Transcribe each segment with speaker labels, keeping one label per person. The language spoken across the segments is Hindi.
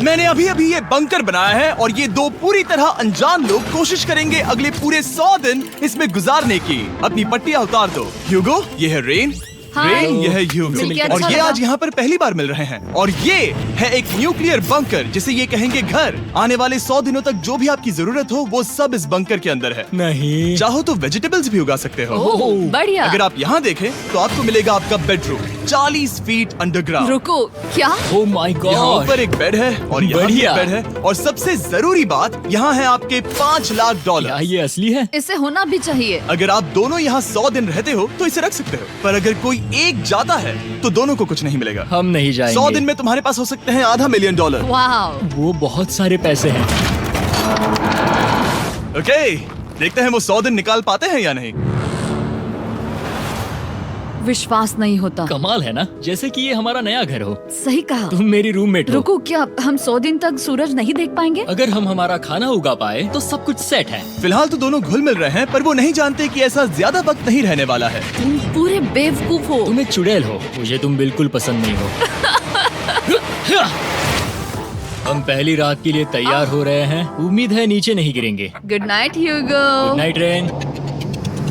Speaker 1: मैंने अभी अभी ये बंकर बनाया है और ये दो पूरी तरह अनजान लोग कोशिश करेंगे अगले पूरे 100 दिन इसमें गुजारने की। अपनी पट्टियां उतार दो। ह्यूगो, ये है रेन। रेन, ये है ह्यूगो और ये आज यहाँ पर पहली बार मिल रहे हैं। और ये है एक न्यूक्लियर बंकर जिसे ये कहेंगे घर। आने वाले 100 दिनों तक जो भी आपकी जरूरत हो वो सब इस बंकर के अंदर है।
Speaker 2: नहीं,
Speaker 1: चाहो तो वेजिटेबल्स भी उगा सकते हो।
Speaker 3: बढ़िया।
Speaker 1: अगर आप यहाँ देखें तो आपको मिलेगा आपका बेडरूम 40 फीट अंडरग्राउंड।
Speaker 3: रुको, क्या?
Speaker 2: ओह माय
Speaker 1: यहाँ
Speaker 2: गॉड।
Speaker 1: ऊपर एक बेड है और यहाँ भी
Speaker 2: बढ़िया।
Speaker 1: एक बेड है और सबसे जरूरी बात यहाँ है आपके $5 लाख।
Speaker 2: क्या ये असली है?
Speaker 3: इसे होना भी चाहिए।
Speaker 1: अगर आप दोनों यहाँ 100 दिन रहते हो तो इसे रख सकते हो, पर अगर कोई एक जाता है तो दोनों को कुछ नहीं मिलेगा।
Speaker 2: हम नहीं जाएंगे।
Speaker 1: 100 दिन में तुम्हारे पास हो सकते हैं $500 मिलियन।
Speaker 3: वाह,
Speaker 2: वो बहुत सारे पैसे हैं।
Speaker 1: ओके, देखते हैं वो 100 दिन निकाल पाते हैं या नहीं।
Speaker 3: विश्वास नहीं होता।
Speaker 2: कमाल है ना, जैसे कि ये हमारा नया घर हो।
Speaker 3: सही कहा।
Speaker 2: तुम मेरी रूममेट हो।
Speaker 3: रुको, क्या हम 100 दिन तक सूरज नहीं देख पाएंगे?
Speaker 2: अगर हम हमारा खाना उगा पाए तो सब कुछ सेट है।
Speaker 1: फिलहाल तो दोनों घुल मिल रहे हैं, पर वो नहीं जानते कि ऐसा ज्यादा वक्त नहीं रहने वाला है।
Speaker 3: तुम पूरे बेवकूफ हो।
Speaker 2: तुम एक चुड़ैल हो, मुझे तुम बिल्कुल पसंद नहीं हो। हम पहली रात के लिए तैयार हो रहे हैं। उम्मीद है नीचे नहीं गिरेंगे।
Speaker 3: Good night Hugo.
Speaker 2: Good night Ren.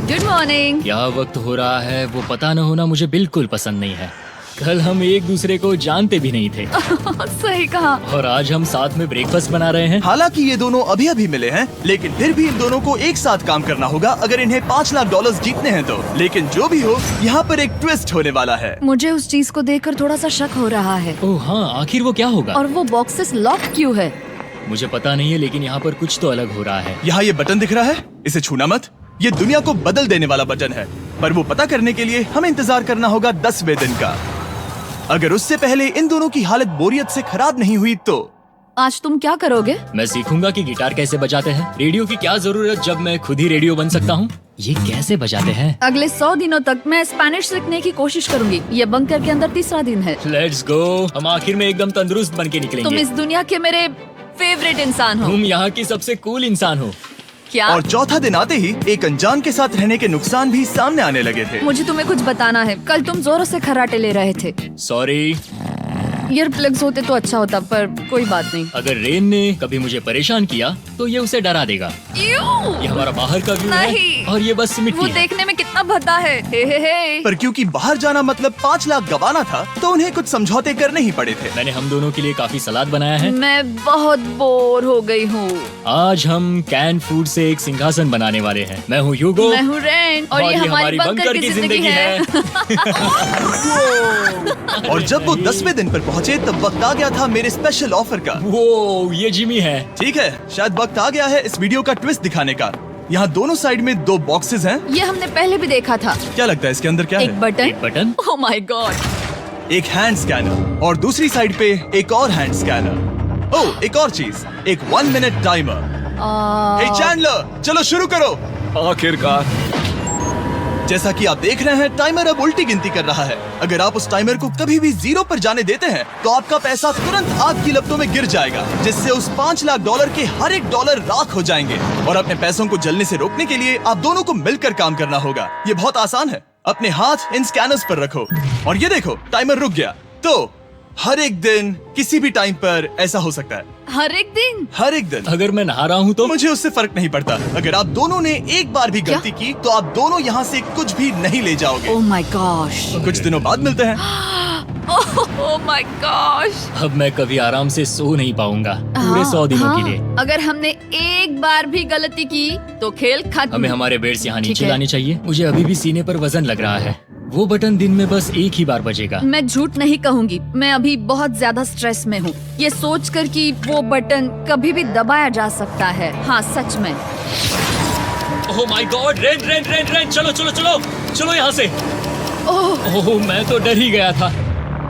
Speaker 3: Good morning.
Speaker 2: क्या वक्त हो रहा है वो पता न होना मुझे बिल्कुल पसंद नहीं है। कल हम एक दूसरे को जानते भी नहीं थे
Speaker 3: सही कहा।
Speaker 2: और आज हम साथ में ब्रेकफास्ट बना रहे हैं।
Speaker 1: हालांकि ये दोनों अभी अभी मिले हैं, लेकिन फिर भी इन दोनों को एक साथ काम करना होगा अगर इन्हें $5 लाख जीतने हैं तो। लेकिन जो भी हो, यहाँ पर एक ट्विस्ट होने वाला है।
Speaker 3: मुझे उस चीज को देखकर थोड़ा सा शक हो रहा है।
Speaker 2: ओह हाँ, आखिर वो क्या होगा?
Speaker 3: और वो बॉक्सेस लॉक क्यों है?
Speaker 2: मुझे पता नहीं है, लेकिन यहाँ पर कुछ तो अलग हो रहा है।
Speaker 1: यहाँ ये बटन दिख रहा है, इसे छूना मत। ये दुनिया को बदल देने वाला बटन है, पर वो पता करने के लिए हमें इंतजार करना होगा 10वें दिन का। अगर उससे पहले इन दोनों की हालत बोरियत से खराब नहीं हुई तो
Speaker 3: आज तुम क्या करोगे?
Speaker 2: मैं सीखूंगा कि गिटार कैसे बजाते हैं। रेडियो की क्या जरूरत जब मैं खुद ही रेडियो बन सकता हूँ। ये कैसे बजाते हैं?
Speaker 3: अगले 100 दिनों तक मैं स्पेनिश सीखने की कोशिश करूंगी। ये बंकर के अंदर तीसरा दिन है।
Speaker 2: Let's go. हम आखिर में एकदम तंदुरुस्त बन के निकलेंगे।
Speaker 3: तुम इस दुनिया के मेरे फेवरेट इंसान हो।
Speaker 2: तुम यहाँ की सबसे कूल इंसान हो।
Speaker 3: क्या?
Speaker 1: और चौथा दिन आते ही एक अनजान के साथ रहने के नुकसान भी सामने आने लगे थे।
Speaker 3: मुझे तुम्हें कुछ बताना है। कल तुम जोरों से खर्राटे ले रहे थे।
Speaker 2: सॉरी।
Speaker 3: ईयर प्लग्स होते तो अच्छा होता, पर कोई बात नहीं।
Speaker 2: अगर रेन ने कभी मुझे परेशान किया तो ये उसे डरा देगा। ये हमारा बाहर का व्यू है
Speaker 3: नहीं।
Speaker 2: और ये बस मिट्टी
Speaker 3: वो
Speaker 2: है।
Speaker 3: देखने में कितना भद्दा है। हे।
Speaker 1: पर क्योंकि बाहर जाना मतलब 5 लाख गवाना था, तो उन्हें कुछ समझौते करने ही पड़े थे।
Speaker 2: मैंने हम दोनों के लिए काफी सलाद बनाया है।
Speaker 3: मैं बहुत बोर हो गई हूँ।
Speaker 2: आज हम कैन फूड से एक सिंहासन बनाने वाले हैं। मैं हूँ ह्यूगो
Speaker 3: मैं हूँ रेन और ये हमारी बंकर की जिंदगी है।
Speaker 1: और जब वो 10वें दिन पर पहुँचे तब वक्त आ गया था मेरे स्पेशल ऑफर का।
Speaker 2: वो ये जिमी है।
Speaker 1: ठीक है, शायद वक्त आ गया है इस वीडियो का ट्विस्ट दिखाने का। यहाँ दोनों साइड में 2 बॉक्सेस हैं।
Speaker 3: ये हमने पहले भी देखा था।
Speaker 1: क्या लगता है इसके अंदर क्या
Speaker 3: एक
Speaker 1: है?
Speaker 3: बटन।
Speaker 2: एक बटन।
Speaker 3: Oh my God.
Speaker 1: एक हैंड स्कैनर और दूसरी साइड पे एक और हैंड स्कैनर। ओह, एक और चीज, एक 1 मिनट टाइमर। हे चैंडलर, चलो शुरू करो।
Speaker 4: आखिरकार।
Speaker 1: जैसा कि आप देख रहे हैं, टाइमर अब उल्टी गिनती कर रहा है। अगर आप उस टाइमर को कभी भी 0 पर जाने देते हैं तो आपका पैसा तुरंत आग की लपटों में गिर जाएगा, जिससे उस $5 लाख के हर एक डॉलर राख हो जाएंगे। और अपने पैसों को जलने से रोकने के लिए आप दोनों को मिलकर काम करना होगा। ये बहुत आसान है। अपने हाथ इन स्कैनर्स पर रखो और ये देखो, टाइमर रुक गया। तो हर एक दिन किसी भी टाइम पर ऐसा हो सकता है।
Speaker 3: हर एक दिन?
Speaker 1: हर एक दिन।
Speaker 2: अगर मैं नहा रहा हूँ तो
Speaker 1: मुझे उससे फर्क नहीं पड़ता। अगर आप दोनों ने एक बार भी गलती की तो आप दोनों यहाँ से कुछ भी नहीं ले जाओगे।
Speaker 3: Oh my gosh.
Speaker 1: कुछ दिनों बाद मिलते हैं।
Speaker 3: Oh my gosh.
Speaker 2: अब मैं कभी आराम से सो नहीं पाऊंगा पूरे 100 दिनों के लिए।
Speaker 3: अगर हमने एक बार भी गलती की तो खेल खत्म।
Speaker 2: हमें हमारे बेड्स यहाँ
Speaker 3: ठीक
Speaker 2: नीचे
Speaker 3: है।
Speaker 2: लाने चाहिए। मुझे अभी भी सीने पर वजन लग रहा है। वो बटन दिन में बस एक ही बार बजेगा।
Speaker 3: मैं झूठ नहीं कहूँगी, मैं अभी बहुत ज्यादा स्ट्रेस में हूँ, ये सोचकर कि वो बटन कभी भी दबाया जा सकता है। हाँ सच में।
Speaker 2: ओह my God, rain rain rain rain, चलो चलो चलो चलो यहाँ से। ओह मैं तो डर ही गया था।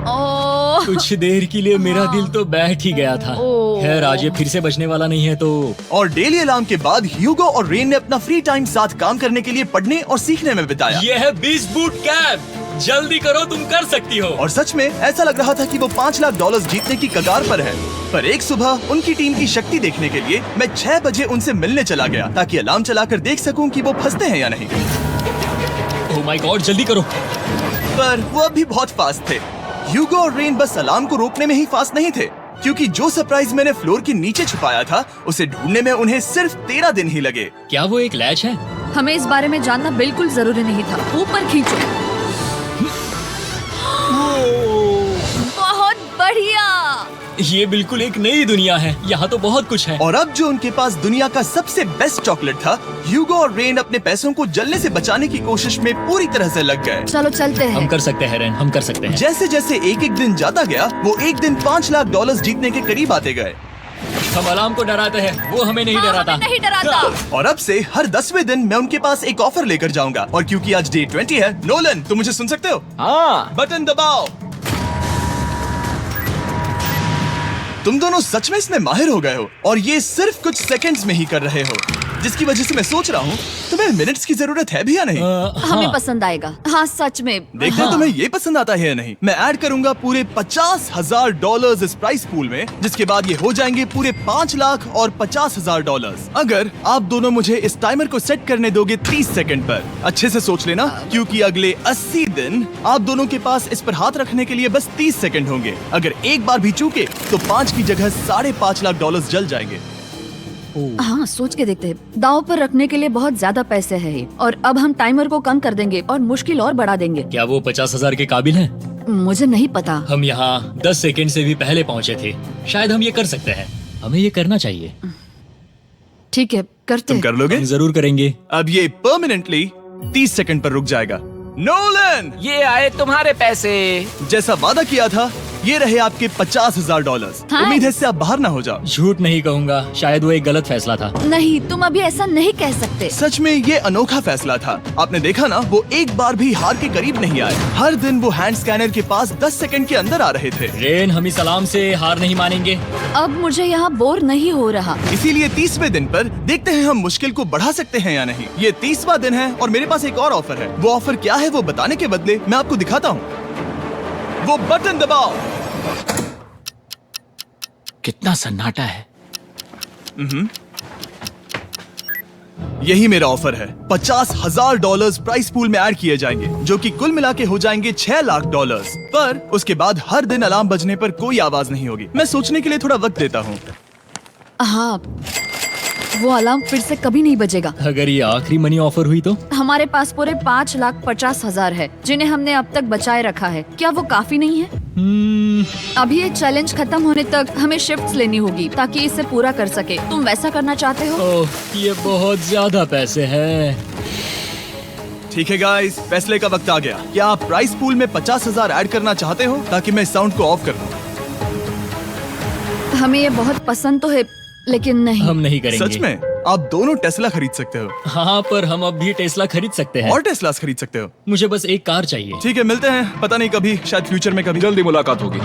Speaker 3: ओह
Speaker 2: कुछ देर के लिए मेरा दिल तो बैठ ही गया था।
Speaker 3: ओह।
Speaker 2: खैर आज ये फिर से बचने वाला नहीं है तो।
Speaker 1: और डेली अलार्म के बाद ह्यूगो और रेन ने अपना फ्री टाइम साथ काम करने के लिए पढ़ने और सीखने में बिताया।
Speaker 2: ये है 20 बूट कैप। जल्दी करो, तुम कर सकती हो।
Speaker 1: और सच में ऐसा लग रहा था कि वो $5 लाख जीतने की कगार पर है। पर एक सुबह उनकी टीम की शक्ति देखने के लिए मैं 6 बजे उनसे मिलने चला गया, ताकि अलार्म चलाकर देख सकूं कि वो फंसते हैं या नहीं।
Speaker 2: ओह माय गॉड, जल्दी करो।
Speaker 1: पर वो अब भी बहुत फास्ट थे। ह्यूगो और रेन बस अलार्म को रोकने में ही फास्ट नहीं थे, क्योंकि जो सरप्राइज मैंने फ्लोर के नीचे छुपाया था उसे ढूंढने में उन्हें सिर्फ 13 दिन ही लगे।
Speaker 2: क्या वो एक लैच है?
Speaker 3: हमें इस बारे में जानना बिल्कुल जरूरी नहीं था। ऊपर खींचो। बहुत बढ़िया।
Speaker 2: ये बिल्कुल एक नई दुनिया है। यहाँ तो बहुत कुछ है।
Speaker 1: और अब जो उनके पास दुनिया का सबसे बेस्ट चॉकलेट था, ह्यूगो और रेन अपने पैसों को जलने से बचाने की कोशिश में पूरी तरह से लग गए।
Speaker 3: चलो चलते
Speaker 2: हम
Speaker 3: हैं।
Speaker 2: कर सकते हैं रेन, हम कर सकते हैं।
Speaker 1: जैसे जैसे एक एक दिन जाता गया, वो एक दिन $5 लाख जीतने के करीब आते गए।
Speaker 2: हम अलार्म को डराते हैं, वो हमें नहीं
Speaker 3: हाँ,
Speaker 2: डराता।
Speaker 3: हमें नहीं डराता।
Speaker 1: और अब से हर 10वें दिन मैं उनके पास एक ऑफर लेकर जाऊंगा। और क्योंकि आज डे 20 है, नोलन तुम मुझे सुन सकते हो?
Speaker 2: हाँ।
Speaker 1: बटन दबाओ। तुम दोनों सच में इसमें माहिर हो गए हो और ये सिर्फ कुछ सेकंड्स में ही कर रहे हो, जिसकी वजह से मैं सोच रहा हूँ तुम्हें मिनट्स की जरूरत है भी या नहीं।
Speaker 3: हमें पसंद आएगा। हाँ सच में।
Speaker 1: देखते हैं तुम्हें ये पसंद आता है या नहीं। मैं ऐड करूंगा पूरे $50,000 इस प्राइस पूल में, जिसके बाद ये हो जाएंगे पूरे $5,50,000 अगर आप दोनों मुझे इस टाइमर को सेट करने दोगे 30 सेकंड पर। अच्छे से सोच लेना, क्योंकि अगले 80 दिन आप दोनों के पास इस पर हाथ रखने के लिए बस 30 सेकंड होंगे। अगर एक बार भी चूके तो 5 की जगह $5.5 लाख जल जाएंगे।
Speaker 3: हाँ सोच के देखते हैं। दांव पर रखने के लिए बहुत ज्यादा पैसे हैं और अब हम टाइमर को कम कर देंगे और मुश्किल और बढ़ा देंगे।
Speaker 2: क्या वो 50,000 के काबिल हैं?
Speaker 3: मुझे नहीं पता।
Speaker 2: हम यहाँ 10 सेकंड से भी पहले पहुँचे थे। शायद हम ये कर सकते हैं। हमें ये करना चाहिए।
Speaker 3: ठीक है करते
Speaker 1: तुम
Speaker 3: हैं।
Speaker 1: कर लोगे?
Speaker 2: हम जरूर करेंगे।
Speaker 1: अब ये परमानेंटली 30 सेकंड पर रुक जाएगा। नोलन,
Speaker 4: ये आए तुम्हारे पैसे।
Speaker 1: जैसा वादा किया था, ये रहे आपके $50,000।
Speaker 3: हाँ।
Speaker 1: उम्मीद है इससे आप बाहर ना हो जाओ।
Speaker 2: झूठ नहीं कहूँगा, शायद वो एक गलत फैसला था।
Speaker 3: नहीं तुम अभी ऐसा नहीं कह सकते।
Speaker 1: सच में ये अनोखा फैसला था। आपने देखा ना, वो एक बार भी हार के करीब नहीं आए। हर दिन वो हैंड स्कैनर के पास 10 सेकंड के अंदर आ रहे थे।
Speaker 2: रेन, हम इस अलार्म से हार नहीं मानेंगे।
Speaker 3: अब मुझे यहाँ बोर नहीं हो रहा।
Speaker 1: इसीलिए 30वें दिन पर देखते हैं हम मुश्किल को बढ़ा सकते हैं या नहीं। ये 30वां दिन है और मेरे पास एक और ऑफर है। वो ऑफर क्या है वो बताने के बदले मैं आपको दिखाता हूँ। वो बटन दबाओ।
Speaker 4: कितना सन्नाटा है।
Speaker 1: यही मेरा ऑफर है। $50,000 प्राइस पूल में ऐड किए जाएंगे, जो कि कुल मिला के हो जाएंगे $6 लाख। पर उसके बाद हर दिन अलार्म बजने पर कोई आवाज नहीं होगी। मैं सोचने के लिए थोड़ा वक्त देता हूँ।
Speaker 3: हाँ वो अलार्म फिर से कभी नहीं बजेगा।
Speaker 2: अगर ये आखिरी मनी ऑफर हुई तो?
Speaker 3: हमारे पास पूरे $5,50,000 है, जिन्हें हमने अब तक बचाए रखा है। क्या वो काफी नहीं है? अभी ये चैलेंज खत्म होने तक हमें शिफ्ट्स लेनी होगी ताकि इसे पूरा कर सके। तुम वैसा करना चाहते हो?
Speaker 2: ओह, ये बहुत ज्यादा पैसे हैं।
Speaker 1: ठीक है गाइस, फैसले का वक्त आ गया। क्या आप प्राइस पूल में 50,000 ऐड करना चाहते हो ताकि मैं साउंड को ऑफ कर दूं?
Speaker 3: हमें ये बहुत पसंद तो है, लेकिन नहीं।
Speaker 2: हम नहीं करेंगे।
Speaker 1: सच में? आप दोनों टेस्ला खरीद सकते हो
Speaker 2: हाँ, पर हम अब भी टेस्ला खरीद सकते हैं।
Speaker 1: और टेस्लास खरीद सकते हो।
Speaker 2: मुझे बस एक कार चाहिए।
Speaker 1: ठीक है, मिलते हैं। पता नहीं कभी, शायद फ्यूचर में कभी।
Speaker 4: जल्दी मुलाकात होगी।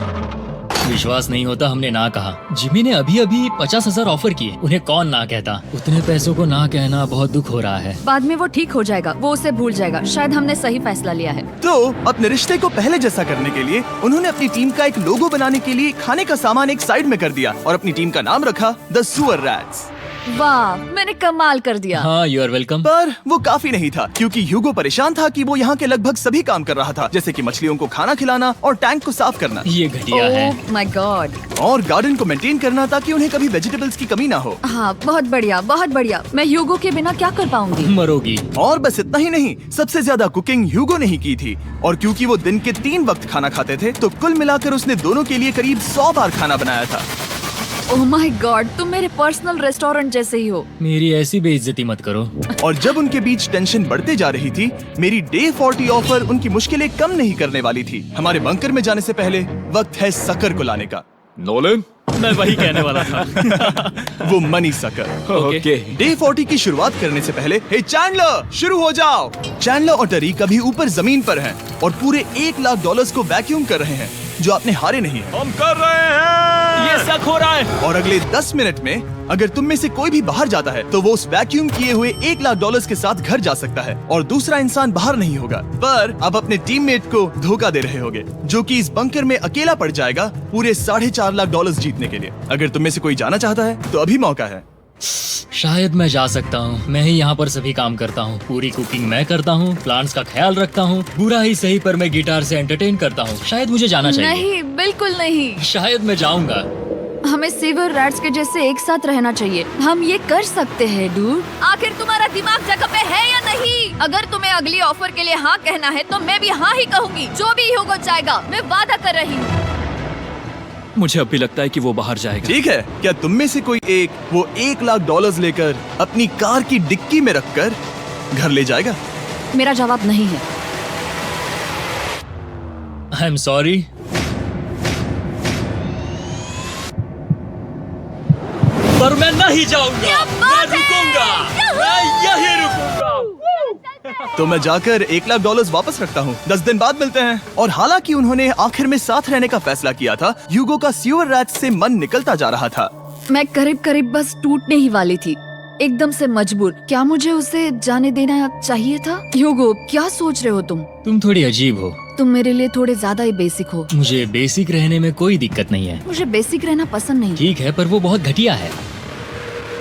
Speaker 2: विश्वास नहीं होता हमने ना कहा। जिमी ने अभी अभी 50,000 ऑफर किए। उन्हें कौन ना कहता। उतने पैसों को ना कहना बहुत दुख हो रहा है।
Speaker 3: बाद में वो ठीक हो जाएगा, वो उसे भूल जाएगा। शायद हमने सही फैसला लिया है।
Speaker 1: तो अपने रिश्ते को पहले जैसा करने के लिए उन्होंने अपनी टीम का एक लोगो बनाने के लिए खाने का सामान एक साइड में कर दिया और अपनी टीम का नाम रखा द सुअर रैट्स।
Speaker 3: वाह, मैंने कमाल कर दिया।
Speaker 2: हाँ, यू आर वेलकम।
Speaker 1: पर वो काफी नहीं था, क्योंकि ह्यूगो परेशान था कि वो यहाँ के लगभग सभी काम कर रहा था, जैसे कि मछलियों को खाना खिलाना और टैंक को साफ करना
Speaker 2: ये घटिया है।
Speaker 3: ओह माय गॉड।
Speaker 1: और गार्डन को मेंटेन करना ताकि उन्हें कभी वेजिटेबल्स की कमी ना हो।
Speaker 3: हाँ बहुत बढ़िया, बहुत बढ़िया। मैं ह्यूगो के बिना क्या कर पाऊंगी?
Speaker 2: मरोगी।
Speaker 1: और बस इतना ही नहीं, सबसे ज्यादा कुकिंग ह्यूगो ने ही की थी। और क्योंकि वो दिन के 3 वक्त खाना खाते थे, तो कुल मिलाकर उसने दोनों के लिए करीब 100 बार खाना बनाया था।
Speaker 3: ओह माय गॉड, तुम मेरे पर्सनल रेस्टोरेंट जैसे ही हो।
Speaker 2: मेरी ऐसी बेइज्जती मत करो।
Speaker 1: और जब उनके बीच टेंशन बढ़ते जा रही थी, मेरी डे 40 ऑफर उनकी मुश्किलें कम नहीं करने वाली थी। हमारे बंकर में जाने से पहले वक्त है सकर को लाने का।
Speaker 4: नोलन,
Speaker 2: मैं वही कहने वाला था।
Speaker 1: वो मनी सकर।
Speaker 4: ओके।
Speaker 1: डे 40 की शुरुआत करने से पहले, हे चैंडलर, शुरू हो जाओ। चैंडलर और टरी कभी ऊपर जमीन पर हैं और पूरे $1 लाख को वैक्यूम कर रहे हैं, जो आपने हारे नहीं है।
Speaker 4: हम कर रहे हैं।
Speaker 2: ये शक हो रहा है।
Speaker 1: और अगले 10 मिनट में अगर तुम में से कोई भी बाहर जाता है, तो वो उस वैक्यूम किए हुए $1 लाख के साथ घर जा सकता है और दूसरा इंसान बाहर नहीं होगा। पर अब अपने टीममेट को धोखा दे रहे होगे, जो कि इस बंकर में अकेला पड़ जाएगा पूरे $4.5 लाख जीतने के लिए। अगर तुम में से कोई जाना चाहता है, तो अभी मौका है।
Speaker 2: शायद मैं जा सकता हूँ। मैं ही यहाँ पर सभी काम करता हूँ। पूरी कुकिंग मैं करता हूँ, प्लांट्स का ख्याल रखता हूँ। बुरा ही सही, पर मैं गिटार से एंटरटेन करता हूँ। शायद मुझे जाना चाहिए।
Speaker 3: नहीं, बिल्कुल नहीं।
Speaker 2: शायद मैं जाऊंगा।
Speaker 3: हमें सीवर रैट्स के जैसे एक साथ रहना चाहिए। हम ये कर सकते हैं डूड। आखिर तुम्हारा दिमाग जगह पे है या नहीं? अगर तुम्हें अगली ऑफर के लिए हाँ कहना है तो मैं भी हाँ ही कहूँगी। जो भी होगा जाएगा, मैं वादा कर रही हूँ।
Speaker 4: मुझे अब भी लगता है कि वो बाहर जाएगा।
Speaker 1: ठीक है, क्या तुम में से कोई एक वो $1,00,000 लेकर अपनी कार की डिक्की में रखकर घर ले जाएगा?
Speaker 3: मेरा जवाब नहीं है।
Speaker 2: I am sorry. पर मैं नहीं जाऊंगा, मैं रुकूंगा, मैं यही रुकूंगा।
Speaker 1: तो मैं जाकर $1,00,000 वापस रखता हूँ। 10 दिन बाद मिलते हैं। और हालांकि उन्होंने आखिर में साथ रहने का फैसला किया था, ह्यूगो का सीवर रैट्स से मन निकलता जा रहा था।
Speaker 3: मैं करीब करीब बस टूटने ही वाली थी, एकदम से मजबूर। क्या मुझे उसे जाने देना चाहिए था? ह्यूगो, क्या सोच रहे हो तुम?
Speaker 2: तुम थोड़ी अजीब हो।
Speaker 3: तुम मेरे लिए थोड़े ज्यादा ही बेसिक हो।
Speaker 2: मुझे बेसिक रहने में कोई दिक्कत नहीं है।
Speaker 3: मुझे बेसिक रहना पसंद नहीं।
Speaker 2: ठीक है, पर वो बहुत घटिया है।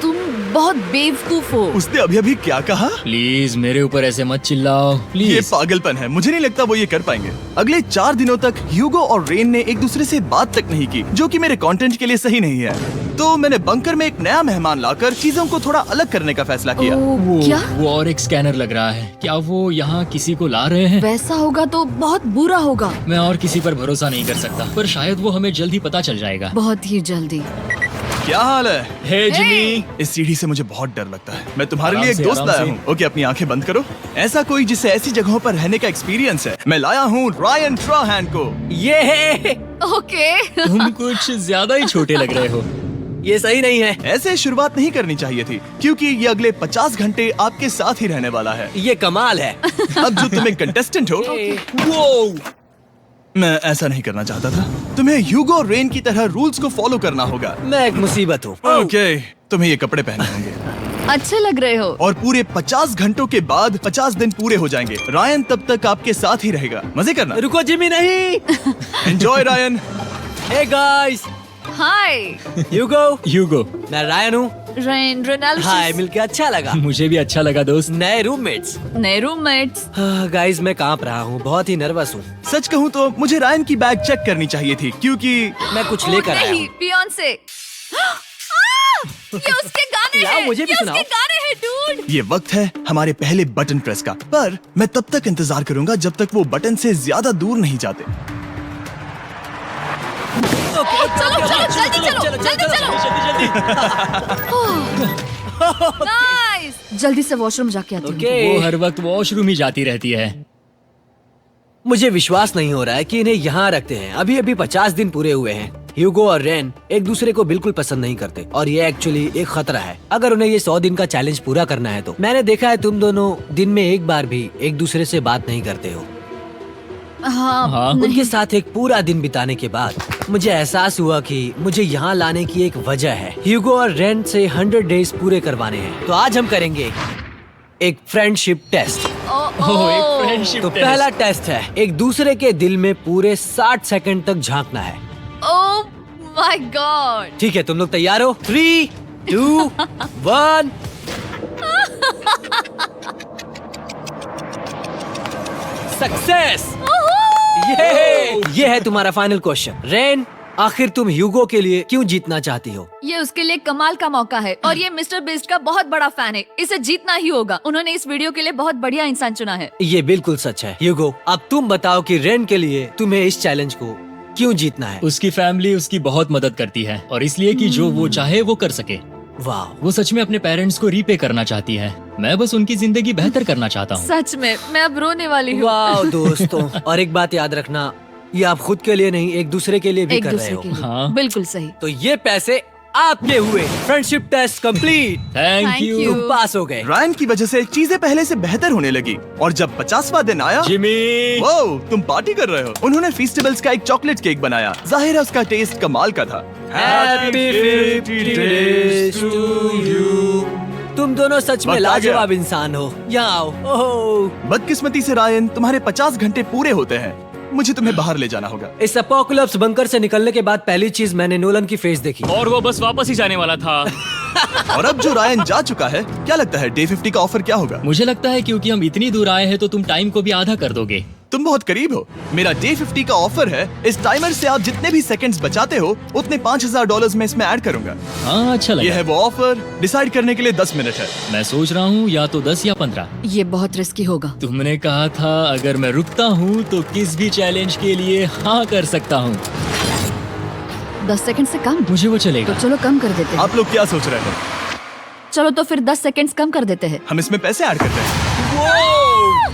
Speaker 3: तुम बहुत बेवकूफ हो।
Speaker 1: उसने अभी अभी क्या कहा?
Speaker 2: प्लीज मेरे ऊपर ऐसे मत चिल्लाओ,
Speaker 1: ये
Speaker 2: प्लीज।
Speaker 1: पागलपन है। मुझे नहीं लगता वो ये कर पाएंगे। अगले 4 दिनों तक ह्यूगो और रेन ने एक दूसरे से बात तक नहीं की, जो कि मेरे कंटेंट के लिए सही नहीं है। तो मैंने बंकर में एक नया मेहमान लाकर चीजों को थोड़ा अलग करने का फैसला किया।
Speaker 3: क्या?
Speaker 2: वो और एक स्कैनर लग रहा है। क्या वो यहाँ किसी को ला रहे हैं?
Speaker 3: वैसा होगा तो बहुत बुरा होगा।
Speaker 2: मैं और किसी पर भरोसा नहीं कर सकता, पर शायद वो हमें जल्द ही पता चल जाएगा।
Speaker 3: बहुत ही जल्दी।
Speaker 1: क्या हाल है?
Speaker 2: हे जिमी।
Speaker 1: इस सीढ़ी से मुझे बहुत डर लगता है। मैं तुम्हारे
Speaker 2: आराम
Speaker 1: लिए एक
Speaker 2: से,
Speaker 1: दोस्त
Speaker 2: आराम
Speaker 1: लाया
Speaker 2: से।
Speaker 1: हूँ। ओके, अपनी आंखें बंद करो। ऐसा कोई जिसे ऐसी जगहों पर रहने का एक्सपीरियंस है। मैं लाया हूँ रायन ट्राहैन को।
Speaker 4: ये
Speaker 3: ओके।
Speaker 2: तुम कुछ ज्यादा ही छोटे लग रहे हो।
Speaker 4: ये सही नहीं है।
Speaker 1: ऐसे शुरुआत नहीं करनी चाहिए थी, क्योंकि ये अगले 50 घंटे आपके साथ ही रहने वाला है।
Speaker 4: ये कमाल है।
Speaker 1: अब जो तुम एक कंटेस्टेंट हो, वो मैं ऐसा नहीं करना चाहता था। तुम्हें ह्यूगो और रेन की तरह रूल्स को फॉलो करना होगा।
Speaker 4: मैं एक मुसीबत हूँ।
Speaker 1: ओके, तुम्हें ये कपड़े पहनने होंगे।
Speaker 3: अच्छे लग रहे हो।
Speaker 1: और पूरे 50 घंटों के बाद 50 दिन पूरे हो जाएंगे। रायन तब तक आपके साथ ही रहेगा। मजे करना।
Speaker 4: रुको जिमी, नहीं।
Speaker 1: Enjoy Ryan.
Speaker 4: हे गाइस,
Speaker 3: हाय
Speaker 2: ह्यूगो।
Speaker 4: मैं रायन हूँ।
Speaker 3: Rain Reynold.
Speaker 4: हाय, मिलके अच्छा लगा।
Speaker 2: मुझे भी अच्छा लगा दोस्त।
Speaker 4: नए रूममेट्स।
Speaker 3: नए रूममेट्स।
Speaker 4: गाइस, मैं कांप रहा हूँ, बहुत ही नर्वस हूँ।
Speaker 1: सच कहूँ तो मुझे रायन की बैग चेक करनी चाहिए थी, क्योंकि
Speaker 4: मैं कुछ लेकर आया
Speaker 3: नहीं,
Speaker 4: हूँ।
Speaker 3: बियॉन्से। ये उसके गाने
Speaker 4: लाओ,
Speaker 3: हैं।
Speaker 4: मुझे भी
Speaker 3: ये
Speaker 4: सुनाओ।
Speaker 3: उसके गाने हैं डूड।
Speaker 1: ये वक्त है हमारे पहले बटन प्रेस का। पर मैं तब तक इंतजार करूंगा जब तक वो बटन से ज्यादा दूर नहीं जाते।
Speaker 3: चलो जल्दी नाइस। जल्दी से वॉशरूम जाके आती हूँ।
Speaker 4: ओके।
Speaker 2: वो हर वक्त वॉशरूम ही जाती रहती है।
Speaker 4: मुझे विश्वास नहीं हो रहा है कि इन्हें यहाँ रखते हैं। अभी अभी 50 दिन पूरे हुए हैं। ह्यूगो और रेन एक दूसरे को बिल्कुल पसंद नहीं करते और ये एक्चुअली एक खतरा है अगर उन्हें ये 100 दिन का चैलेंज पूरा करना है तो। मैंने देखा है तुम दोनों दिन में एक बार भी एक दूसरे से बात नहीं करते हो।
Speaker 3: हाँ,
Speaker 4: उनके साथ एक पूरा दिन बिताने के बाद मुझे एहसास हुआ कि मुझे यहाँ लाने की एक वजह है। ह्यूगो और रेन से 100 डेज पूरे करवाने हैं। तो आज हम करेंगे एक फ्रेंडशिप टेस्ट।
Speaker 2: ओह, एक फ्रेंडशिप
Speaker 4: तो
Speaker 2: टेस्ट।
Speaker 4: पहला टेस्ट है, एक दूसरे के दिल में पूरे 60 सेकंड तक झांकना है।
Speaker 3: ओह माय गॉड।
Speaker 4: ठीक है, तुम लोग तैयार हो? 3, 2, 1। सक्सेस। ये है तुम्हारा फाइनल क्वेश्चन। रेन, आखिर तुम ह्यूगो के लिए क्यों जीतना चाहती हो?
Speaker 3: ये उसके लिए कमाल का मौका है और ये मिस्टर बीस्ट का बहुत बड़ा फैन है। इसे जीतना ही होगा। उन्होंने इस वीडियो के लिए बहुत बढ़िया इंसान चुना है।
Speaker 4: ये बिल्कुल सच है। ह्यूगो, अब तुम बताओ कि रेन के लिए तुम्हें इस चैलेंज को क्यों जीतना है?
Speaker 2: उसकी फैमिली उसकी बहुत मदद करती है और इसलिए कि जो वो चाहे वो कर सके।
Speaker 4: वाह,
Speaker 2: वो सच में अपने पेरेंट्स को रीपे करना चाहती है। मैं बस उनकी जिंदगी बेहतर करना चाहता हूँ।
Speaker 3: सच में मैं अब रोने वाली हूँ।
Speaker 4: वाह दोस्तों। और एक बात याद रखना, ये आप खुद के लिए नहीं, एक दूसरे के लिए भी
Speaker 3: एक
Speaker 4: कर रहे
Speaker 3: दूसरे
Speaker 4: हो।
Speaker 3: के लिए।
Speaker 2: हाँ।
Speaker 3: बिल्कुल सही।
Speaker 4: तो ये पैसे आपके हुए। Friendship test complete.
Speaker 2: Thank
Speaker 3: Thank
Speaker 2: you
Speaker 3: you।
Speaker 4: तुम पास हो गए।
Speaker 1: रायन की वजह से चीजें पहले से बेहतर होने लगी और जब 50वां दिन आया,
Speaker 2: जिमी।
Speaker 1: वो तुम पार्टी कर रहे हो। उन्होंने फेस्टिवल्स का एक चॉकलेट केक बनाया। जाहिर है उसका टेस्ट कमाल का था।
Speaker 4: Happy 50 days to you। तुम दोनों सच में
Speaker 1: वक्त आ गया।
Speaker 4: लाजवाब इंसान हो। यहाँ आओ। ओह,
Speaker 1: बदकिस्मती से रायन, तुम्हारे 50 घंटे पूरे होते हैं। मुझे तुम्हें बाहर ले जाना होगा।
Speaker 4: इस अपोकलिप्स बंकर से निकलने के बाद पहली चीज मैंने नोलन की फेस देखी।
Speaker 5: और वो बस वापस ही जाने वाला था।
Speaker 1: और अब जो रायन जा चुका है, क्या लगता है डे 50 का ऑफर क्या होगा?
Speaker 2: मुझे लगता है क्योंकि हम इतनी दूर आए हैं तो तुम टाइम को भी आधा कर दोगे।
Speaker 1: तुम बहुत करीब हो। मेरा डे 50 का ऑफर है, इस टाइमर से आप जितने भी सेकंड्स बचाते हो उतने $5000 में इसमें ऐड करूंगा।
Speaker 2: हाँ अच्छा
Speaker 1: ये
Speaker 2: लगा।
Speaker 1: है वो ऑफर। डिसाइड करने के लिए 10 मिनट है।
Speaker 2: मैं सोच रहा हूँ या तो 10 या 15।
Speaker 3: ये बहुत रिस्की होगा।
Speaker 2: तुमने कहा था अगर मैं रुकता हूँ तो किस भी चैलेंज के लिए हाँ कर सकता हूँ।
Speaker 3: 10 सेकंड से कम?
Speaker 2: मुझे वो
Speaker 3: तो
Speaker 2: चलेगा।
Speaker 3: चलो कम कर देते हैं।
Speaker 1: आप लोग क्या सोच रहे हो?
Speaker 3: चलो तो फिर 10 सेकंड्स कम कर देते हैं।
Speaker 1: हम इसमें पैसे ऐड करते हैं।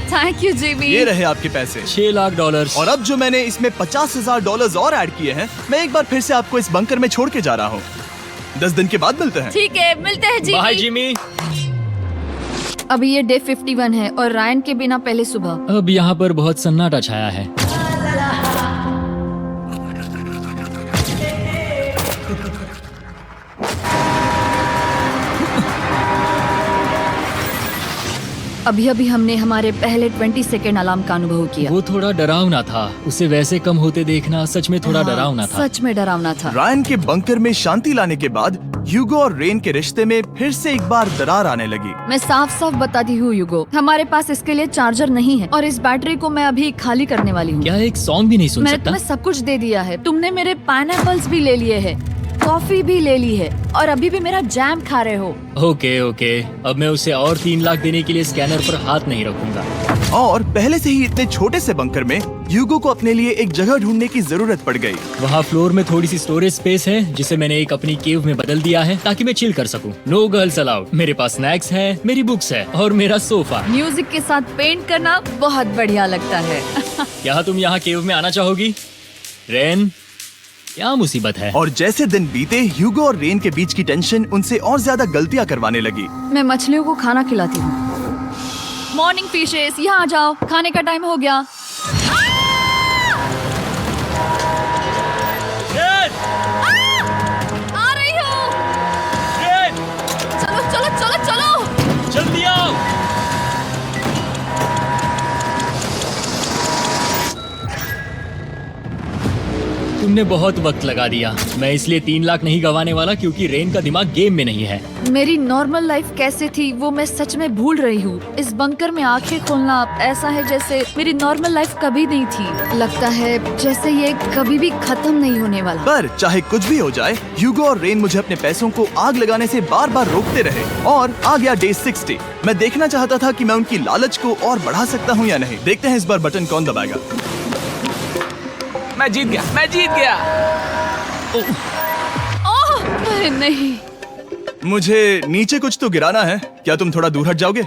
Speaker 3: Thank you Jimmy.
Speaker 1: ये रहे आपके पैसे।
Speaker 2: $6 लाख।
Speaker 1: और अब जो मैंने इसमें $50,000 और ऐड किए हैं, मैं एक बार फिर से आपको इस बंकर में छोड़ के जा रहा हूँ। 10 दिन के बाद मिलते हैं।
Speaker 3: ठीक है, मिलते हैं
Speaker 2: बाय
Speaker 3: जिमी।
Speaker 2: जिमी।
Speaker 3: अभी ये डे 51 है और रायन के बिना पहले सुबह।
Speaker 2: अब यहाँ पर बहुत सन्नाटा छाया है।
Speaker 3: अभी अभी हमने हमारे पहले 20 सेकेंड अलार्म का अनुभव किया।
Speaker 2: वो थोड़ा डरावना था। उसे वैसे कम होते देखना सच में थोड़ा डरावना था।
Speaker 3: सच में डरावना था।
Speaker 1: रायन के बंकर में शांति लाने के बाद ह्यूगो और रेन के रिश्ते में फिर से एक बार दरार आने लगी।
Speaker 3: मैं साफ साफ बताती हूँ ह्यूगो, हमारे पास इसके लिए चार्जर नहीं है और इस बैटरी को मैं अभी खाली करने वाली हूँ।
Speaker 2: क्या एक सॉन्ग भी नहीं सुन
Speaker 3: मैंने
Speaker 2: सकता?
Speaker 3: तुम्हें सब कुछ दे दिया है। तुमने मेरे पाइनएप्पल्स भी ले लिए हैं, कॉफी भी ले ली है और अभी भी मेरा जैम खा रहे हो।
Speaker 2: ओके ओके, अब मैं उसे और 3 लाख देने के लिए स्कैनर पर हाथ नहीं रखूंगा।
Speaker 1: और पहले से ही इतने छोटे से बंकर में ह्यूगो को अपने लिए एक जगह ढूंढने की जरूरत पड़ गई।
Speaker 2: वहाँ फ्लोर में थोड़ी सी स्टोरेज स्पेस है जिसे मैंने एक अपनी केव में बदल दिया है ताकि मैं चिल कर सकूं। No girls allowed. मेरे पास स्नैक्स है, मेरी बुक्स है और मेरा सोफा।
Speaker 3: म्यूजिक के साथ पेंट करना बहुत बढ़िया लगता है।
Speaker 2: क्या तुम यहाँ केव में आना चाहोगी? रेन, क्या मुसीबत है?
Speaker 1: और जैसे दिन बीते, ह्यूगो और रेन के बीच की टेंशन उनसे और ज्यादा गलतियां करवाने लगी।
Speaker 3: मैं मछलियों को खाना खिलाती हूँ। मॉर्निंग फिशेस, यहाँ आ जाओ, खाने का टाइम हो गया। आ रही हूँ। चलो चलो चलो चलो।
Speaker 2: जल्दी आओ। तुमने बहुत वक्त लगा दिया। मैं इसलिए 3 लाख नहीं गंवाने वाला क्योंकि रेन का दिमाग गेम में नहीं है।
Speaker 3: मेरी नॉर्मल लाइफ कैसे थी वो मैं सच में भूल रही हूँ। इस बंकर में आंखें खोलना ऐसा है जैसे मेरी नॉर्मल लाइफ कभी नहीं थी। लगता है जैसे ये कभी भी खत्म नहीं होने वाला।
Speaker 1: पर चाहे कुछ भी हो जाए, ह्यूगो और रेन मुझे अपने पैसों को आग लगाने से बार बार रोकते रहे। और आ गया डे 60। मैं देखना चाहता था कि मैं उनकी लालच को और बढ़ा सकता हूँ या नहीं। देखते हैं इस बार बटन कौन दबाएगा।
Speaker 4: मैं जीत गया।
Speaker 3: ओह अरे नहीं।
Speaker 1: मुझे नीचे कुछ तो गिराना है। क्या तुम थोड़ा दूर हट जाओगे?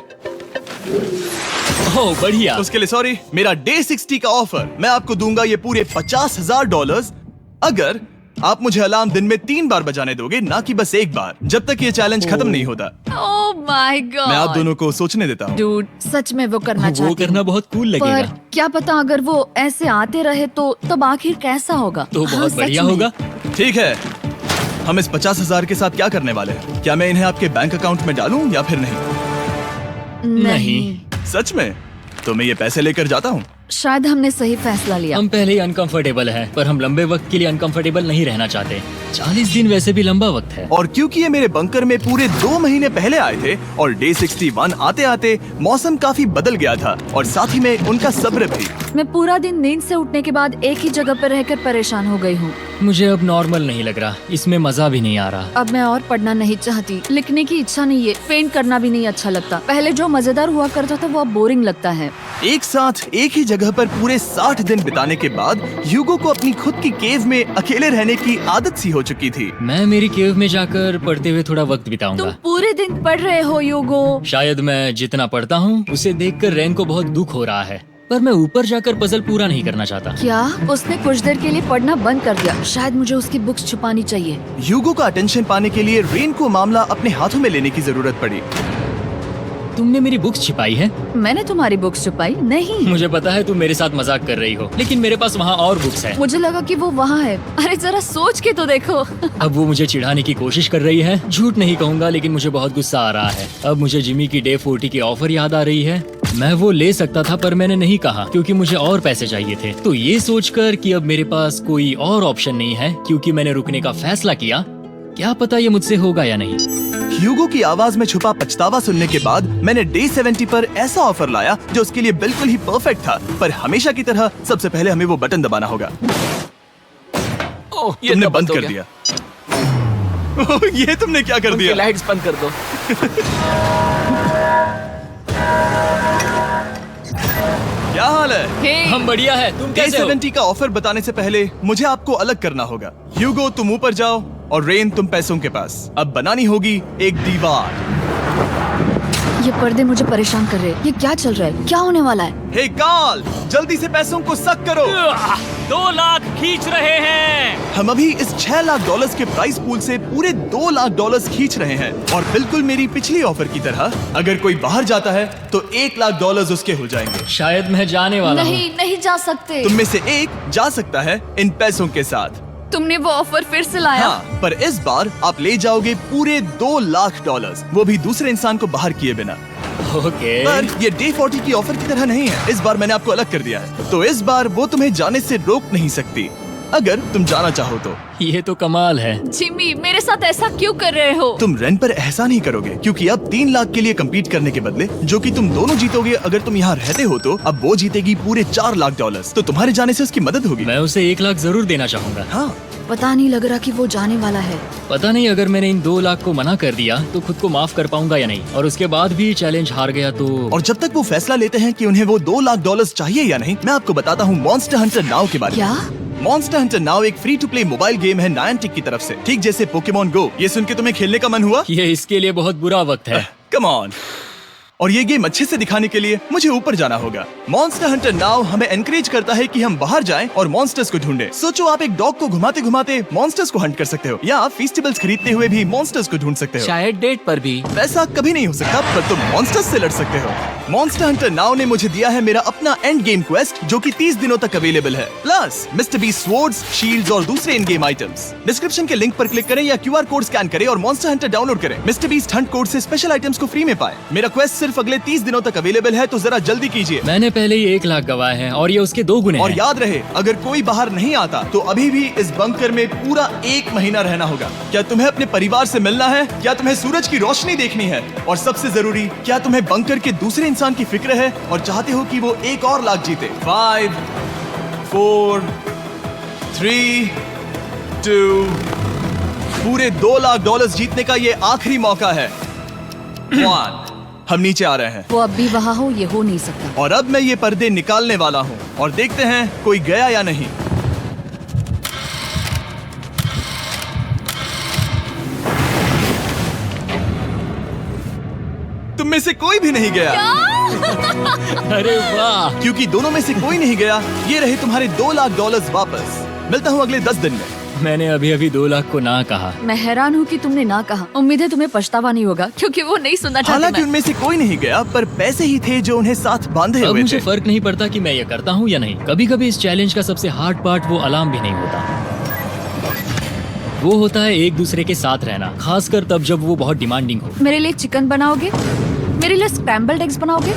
Speaker 2: ओह बढ़िया।
Speaker 1: उसके लिए सॉरी। मेरा डे 60 का ऑफर, मैं आपको दूंगा ये पूरे $50,000 अगर आप मुझे अलार्म दिन में 3 बार बजाने दोगे, ना कि बस एक बार, जब तक ये चैलेंज खत्म नहीं होता।
Speaker 3: ओह माय गॉड।
Speaker 1: मैं आप दोनों को सोचने देता हूँ।
Speaker 3: डूड, सच में वो करना
Speaker 2: वो
Speaker 3: चाहती
Speaker 2: करना
Speaker 3: हूँ।
Speaker 2: बहुत कूल
Speaker 3: पर
Speaker 2: लगेगा।
Speaker 3: क्या पता अगर वो ऐसे आते रहे तो तब आखिर कैसा होगा?
Speaker 2: तो
Speaker 3: हाँ,
Speaker 2: बहुत
Speaker 3: सच
Speaker 2: बढ़िया
Speaker 3: में।
Speaker 2: होगा।
Speaker 1: ठीक है, हम इस 50,000 के साथ क्या करने वाले हैं? क्या मैं इन्हें आपके बैंक अकाउंट में डालूं या फिर नहीं?
Speaker 2: नहीं।
Speaker 1: सच में? तो मैं ये पैसे लेकर जाता हूँ।
Speaker 3: शायद हमने सही फैसला लिया।
Speaker 2: हम पहले ही अनकंफर्टेबल हैं, पर हम लंबे वक्त के लिए अनकंफर्टेबल नहीं रहना चाहते। 40 दिन वैसे भी लंबा वक्त है।
Speaker 1: और क्योंकि ये मेरे बंकर में पूरे 2 महीने पहले आए थे और डे 61 आते आते मौसम काफी बदल गया था और साथ ही में उनका सब्र भी।
Speaker 3: मैं पूरा दिन नींद से उठने के बाद एक ही जगह पर रहकर परेशान हो गई हूँ।
Speaker 2: मुझे अब नॉर्मल नहीं लग रहा, इसमें मजा भी नहीं आ रहा।
Speaker 3: अब मैं और पढ़ना नहीं चाहती, लिखने की इच्छा नहीं है, पेंट करना भी नहीं अच्छा लगता। पहले जो मजेदार हुआ करता था वो अब बोरिंग लगता है।
Speaker 1: एक साथ एक ही जगह पर पूरे 60 दिन बिताने के बाद ह्यूगो को अपनी खुद की केव में अकेले रहने की आदत सी हो चुकी थी।
Speaker 2: मैं मेरी केव में जाकर पढ़ते हुए थोड़ा वक्त
Speaker 3: तुम
Speaker 2: बिताऊंगा।
Speaker 3: पूरे दिन पढ़ रहे हो ह्यूगो।
Speaker 2: शायद मैं जितना पढ़ता हूँ उसे देखकर रेन को बहुत दुख हो रहा है, पर मैं ऊपर जाकर पजल पूरा नहीं करना चाहता।
Speaker 3: क्या उसने कुछ देर के लिए पढ़ना बंद कर दिया? शायद मुझे उसकी बुक्स छुपानी चाहिए।
Speaker 1: ह्यूगो का अटेंशन पाने के लिए रेन को मामला अपने हाथों में लेने की जरूरत पड़ी।
Speaker 2: तुमने मेरी बुक्स छिपाई है?
Speaker 3: मैंने तुम्हारी बुक्स छुपाई नहीं।
Speaker 2: मुझे पता है तुम मेरे साथ मजाक कर रही हो, लेकिन मेरे पास वहाँ और बुक्स हैं।
Speaker 3: मुझे लगा कि वो वहाँ है। अरे जरा सोच के तो देखो।
Speaker 2: अब वो मुझे चिढ़ाने की कोशिश कर रही है। झूठ नहीं कहूंगा, लेकिन मुझे बहुत गुस्सा आ रहा है। अब मुझे जिमी की डे 40 की ऑफर याद आ रही है। मैं वो ले सकता था पर मैंने नहीं कहा क्योंकि मुझे और पैसे चाहिए थे। तो ये सोचकर कि अब मेरे पास कोई और ऑप्शन नहीं है क्योंकि मैंने रुकने का फैसला किया, क्या पता ये मुझसे होगा या नहीं।
Speaker 1: ह्यूगो की आवाज में छुपा पछतावा सुनने के बाद मैंने डे 70 पर ऐसा ऑफर लाया जो उसके लिए बिल्कुल ही परफेक्ट था। पर हमेशा की तरह सबसे पहले हमें वो बटन दबाना होगा।
Speaker 5: ओह, ये
Speaker 1: तुमने
Speaker 5: तो
Speaker 1: बंद
Speaker 5: हो
Speaker 1: कर
Speaker 5: गया।
Speaker 1: दिया। ओह, ये तुमने क्या कर
Speaker 5: उनकी
Speaker 1: दिया?
Speaker 5: लाइट्स बंद कर दो।
Speaker 1: क्या हाल है?
Speaker 3: हे,
Speaker 2: हम बढ़िया है, तुम
Speaker 1: डे
Speaker 2: कैसे हो?
Speaker 1: 70 का ऑफर बताने से पहले मुझे आपको अलग करना होगा। ह्यूगो तुम ऊपर जाओ और रेन तुम पैसों के पास। अब बनानी होगी एक दीवार।
Speaker 3: ये पर्दे मुझे परेशान कर रहे हैं। ये क्या चल रहा है? क्या होने वाला है?
Speaker 1: हे कार्ल, जल्दी से पैसों को सक करो।
Speaker 2: 2 लाख खींच रहे हैं।
Speaker 1: हम अभी इस $6 लाख के प्राइस पूल से पूरे $2 लाख खींच रहे हैं और बिल्कुल मेरी पिछली ऑफर की तरह अगर कोई बाहर जाता है तो $1 लाख उसके हो जाएंगे।
Speaker 2: शायद मैं जाने वाला हूँ।
Speaker 3: नहीं, नहीं जा सकते।
Speaker 1: तुम में से एक जा सकता है इन पैसों के साथ।
Speaker 3: तुमने वो ऑफर फिर से लाया?
Speaker 1: हाँ, पर इस बार आप ले जाओगे पूरे $2 लाख, वो भी दूसरे इंसान को बाहर किए बिना।
Speaker 2: ओके।
Speaker 1: पर ये डे 40 की ऑफर की तरह नहीं है। इस बार मैंने आपको अलग कर दिया है, तो इस बार वो तुम्हें जाने से रोक नहीं सकती अगर तुम जाना चाहो तो।
Speaker 2: ये तो कमाल है।
Speaker 3: जिमी, मेरे साथ ऐसा क्यों कर रहे हो?
Speaker 1: तुम रेंट पर एहसान ही करोगे क्योंकि अब 3 लाख के लिए कम्पीट करने के बदले जो कि तुम दोनों जीतोगे अगर तुम यहाँ रहते हो तो अब वो जीतेगी पूरे $4 लाख। तो तुम्हारे जाने से उसकी मदद होगी।
Speaker 2: मैं उसे 1 लाख जरूर देना चाहूंगा।
Speaker 1: हाँ,
Speaker 3: पता नहीं लग रहा कि वो जाने वाला है।
Speaker 2: पता नहीं अगर मैंने इन 2 लाख को मना कर दिया तो खुद को माफ कर पाऊंगा या नहीं, और उसके बाद भी चैलेंज हार गया तो।
Speaker 1: और जब तक वो फैसला लेते हैं कि उन्हें वो $2 लाख चाहिए या नहीं, मैं आपको बताता हूँ मॉन्स्टर हंटर नाउ के बारे में।
Speaker 3: क्या?
Speaker 1: मॉन्स्टर हंटर नाउ एक free to play mobile game है नायनटिक की तरफ से, ठीक जैसे पोकेमॉन गो। ये सुन के तुम्हें खेलने का मन हुआ?
Speaker 2: ये इसके लिए बहुत बुरा वक्त है।
Speaker 1: Come on. और ये गेम अच्छे से दिखाने के लिए मुझे ऊपर जाना होगा। मॉन्स्टर हंटर नाउ हमें एनकरेज करता है कि हम बाहर जाएं और मॉन्स्टर्स को ढूंढें। सोचो आप एक डॉग को घुमाते घुमाते मॉन्स्टर्स को हंट कर सकते हो, या आप फेस्टिवल्स खरीदते हुए भी मॉन्स्टर्स को ढूंढ सकते हो।
Speaker 5: शायद डेट पर भी।
Speaker 1: वैसा कभी नहीं हो सकता, पर तुम मॉन्स्टर्स से लड़ सकते हो। मॉन्स्टर हंटर नाउ ने मुझे दिया है मेरा अपना एंड गेम क्वेस्ट जो कि 30 दिनों तक अवेलेबल है, plus mister beast swords, shields और दूसरे इन गेम आइटम्स। डिस्क्रिप्शन के लिंक पर क्लिक करें या QR कोड स्कैन करें और मॉन्स्टर हंटर डाउनलोड करें। मिस्टर बीस्ट हंट कोड से स्पेशल आइटम्स को फ्री में पाएं। मेरा क्वेस्ट सिर्फ अगले 30 दिनों तक अवेलेबल है, तो जरा जल्दी कीजिए।
Speaker 2: मैंने पहले ही 1 लाख गवाए हैं और ये उसके 2 गुने
Speaker 1: और
Speaker 2: हैं।
Speaker 1: याद रहे, अगर कोई बाहर नहीं आता तो अभी भी इस बंकर में पूरा 1 महीना रहना होगा। क्या तुम्हें अपने परिवार से मिलना है? क्या तुम्हें सूरज की रोशनी देखनी है? और सबसे जरूरी, क्या तुम्हें बंकर के दूसरे इंसान की फिक्र है और चाहते हो कि वो $1 और लाख जीते? 5, 4, 3, 2, पूरे $2 लाख जीतने का ये आखिरी मौका है। 1, हम नीचे आ रहे हैं
Speaker 3: वो अब भी वहाँ हो, ये हो नहीं सकता।
Speaker 1: और अब मैं ये पर्दे निकालने वाला हूँ और देखते हैं कोई गया या नहीं। तुम में से कोई भी नहीं गया।
Speaker 2: अरे वाह।
Speaker 1: क्योंकि दोनों में से कोई नहीं गया, ये रहे तुम्हारे $2 लाख वापस। मिलता हूँ अगले 10 दिन में।
Speaker 2: मैंने अभी अभी 2 लाख को ना कहा।
Speaker 3: मैं हैरान हूँ कि तुमने ना कहा। उम्मीद है तुम्हें पछतावा नहीं होगा क्योंकि वो नहीं सुनना चाहती
Speaker 1: हालांकि
Speaker 3: मैं।
Speaker 1: उनमें से कोई नहीं गया, पर पैसे ही थे जो उन्हें साथ बांधे
Speaker 2: अब
Speaker 1: हुए
Speaker 2: मुझे
Speaker 1: थे।
Speaker 2: फर्क नहीं पड़ता कि मैं ये करता हूँ या नहीं। कभी कभी इस चैलेंज का सबसे हार्ड पार्ट वो अलार्म भी नहीं होता, वो होता है एक दूसरे के साथ रहना, खासकर तब जब वो बहुत डिमांडिंग हो।
Speaker 3: मेरे लिए चिकन बनाओगे? मेरे लिए स्क्रैम्बल्ड एग्स बनाओगे?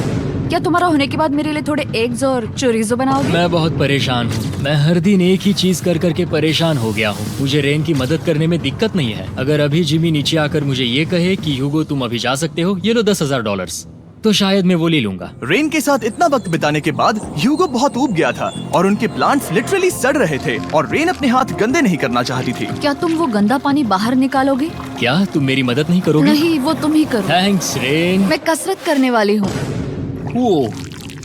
Speaker 3: क्या तुम्हारा होने के बाद मेरे लिए थोड़े एग्स और चोरिजो बनाओगे?
Speaker 2: मैं बहुत परेशान हूँ। मैं हर दिन एक ही चीज कर करके परेशान हो गया हूँ। मुझे रेन की मदद करने में दिक्कत नहीं है। अगर अभी जिमी नीचे आकर मुझे ये कहे कि ह्यूगो तुम अभी जा सकते हो, ये लो $10,000, तो शायद मैं वो ले लूंगा।
Speaker 1: रेन के साथ इतना वक्त बिताने के बाद ह्यूगो बहुत ऊब गया था और उनके प्लांट्स लिटरली सड़ रहे थे और रेन अपने हाथ गंदे नहीं करना चाहती थी।
Speaker 3: क्या तुम वो गंदा पानी बाहर निकालोगे?
Speaker 2: क्या तुम मेरी मदद नहीं करोगे?
Speaker 3: नहीं, वो तुम ही करो।
Speaker 2: Thanks rain.
Speaker 3: मैं कसरत करने वाली हूँ।
Speaker 2: वो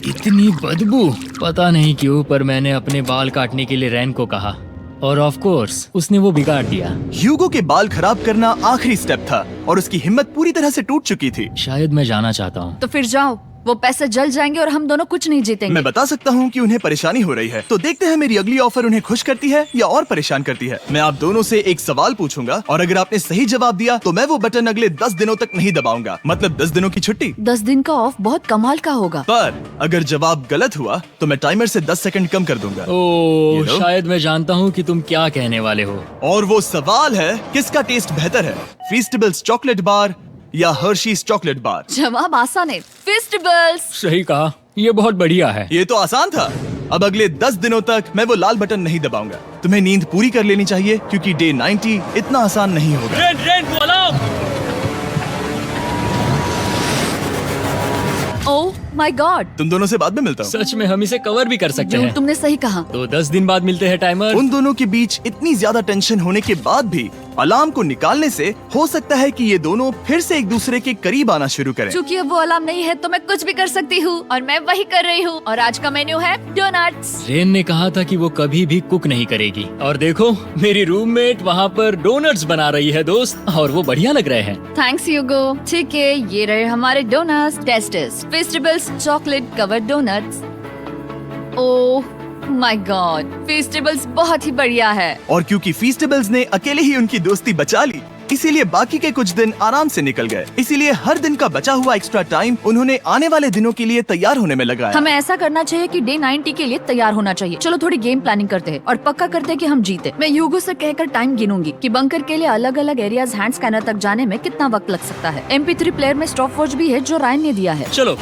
Speaker 2: इतनी बदबू, पता नहीं क्यों, पर मैंने अपने बाल काटने के लिए रेन को कहा और ऑफ कोर्स उसने वो बिगाड़ दिया।
Speaker 1: ह्यूगो के बाल खराब करना आखिरी स्टेप था और उसकी हिम्मत पूरी तरह से टूट चुकी थी।
Speaker 2: शायद मैं जाना चाहता हूँ।
Speaker 3: तो फिर जाओ, वो पैसे जल जाएंगे और हम दोनों कुछ नहीं जीतेंगे।
Speaker 1: मैं बता सकता हूँ कि उन्हें परेशानी हो रही है, तो देखते हैं मेरी अगली ऑफर उन्हें खुश करती है या और परेशान करती है। मैं आप दोनों से एक सवाल पूछूंगा और अगर आपने सही जवाब दिया तो मैं वो बटन अगले 10 दिनों तक नहीं दबाऊंगा, मतलब 10 दिनों की छुट्टी।
Speaker 3: 10 दिन का ऑफ बहुत कमाल का होगा।
Speaker 1: पर अगर जवाब गलत हुआ तो मैं टाइमर से 10 सेकंड कम कर दूंगा।
Speaker 2: ओह,
Speaker 1: You know?
Speaker 2: शायद मैं जानता हूँ कि तुम क्या कहने वाले हो।
Speaker 1: और वो सवाल है, किसका टेस्ट बेहतर है, फेस्टिवल्स चॉकलेट बार या हर्शीज चॉकलेट बार?
Speaker 3: जवाब आसान है, फेस्टिवल्स।
Speaker 2: सही कहा, ये बहुत बढ़िया है।
Speaker 1: ये तो आसान था। अब अगले 10 दिनों तक मैं वो लाल बटन नहीं दबाऊंगा। तुम्हें नींद पूरी कर लेनी चाहिए क्योंकि डे 90 इतना आसान नहीं होगा।
Speaker 3: माय गॉड,
Speaker 1: तुम दोनों से बाद में मिलता हूँ।
Speaker 2: सच में हम इसे कवर भी कर सकते हैं।
Speaker 3: तुमने सही कहा।
Speaker 2: तो 10 दिन बाद मिलते हैं टाइमर।
Speaker 1: उन दोनों के बीच इतनी ज्यादा टेंशन होने के बाद भी अलार्म को निकालने से हो सकता है कि ये दोनों फिर से एक दूसरे के करीब आना शुरू करें।
Speaker 3: क्योंकि अब वो अलार्म नहीं है तो मैं कुछ भी कर सकती हूँ और मैं वही कर रही हूँ। और आज का मेन्यू है डोनट्स।
Speaker 2: रेन ने कहा था कि वो कभी भी कुक नहीं करेगी और देखो मेरी रूममेट वहाँ पर डोनट्स बना रही है दोस्त, और वो बढ़िया लग रहे हैं।
Speaker 3: Thanks Hugo. ठीक है, ये रहे हमारे donuts. Testers festivals chocolate covered donuts. Oh my God, festivals बहुत ही बढ़िया है।
Speaker 1: और क्योंकि फीस्टेबल्स ने अकेले ही उनकी दोस्ती बचा ली, इसीलिए बाकी के कुछ दिन आराम से निकल गए। इसीलिए हर दिन का बचा हुआ एक्स्ट्रा टाइम उन्होंने आने वाले दिनों के लिए तैयार होने में लगाया।
Speaker 3: हमें ऐसा करना चाहिए कि डे 90 के लिए तैयार होना चाहिए। चलो थोड़ी गेम प्लानिंग करते हैं और पक्का करते हैं कि हम जीते। मैं ह्यूगो से कहकर टाइम गिनूंगी कि बंकर के लिए अलग अलग एरियाज हैंड स्कैनर तक जाने में कितना वक्त लग सकता है। MP3 प्लेयर में स्टॉप वॉच भी है जो रायन ने दिया है।
Speaker 2: चलो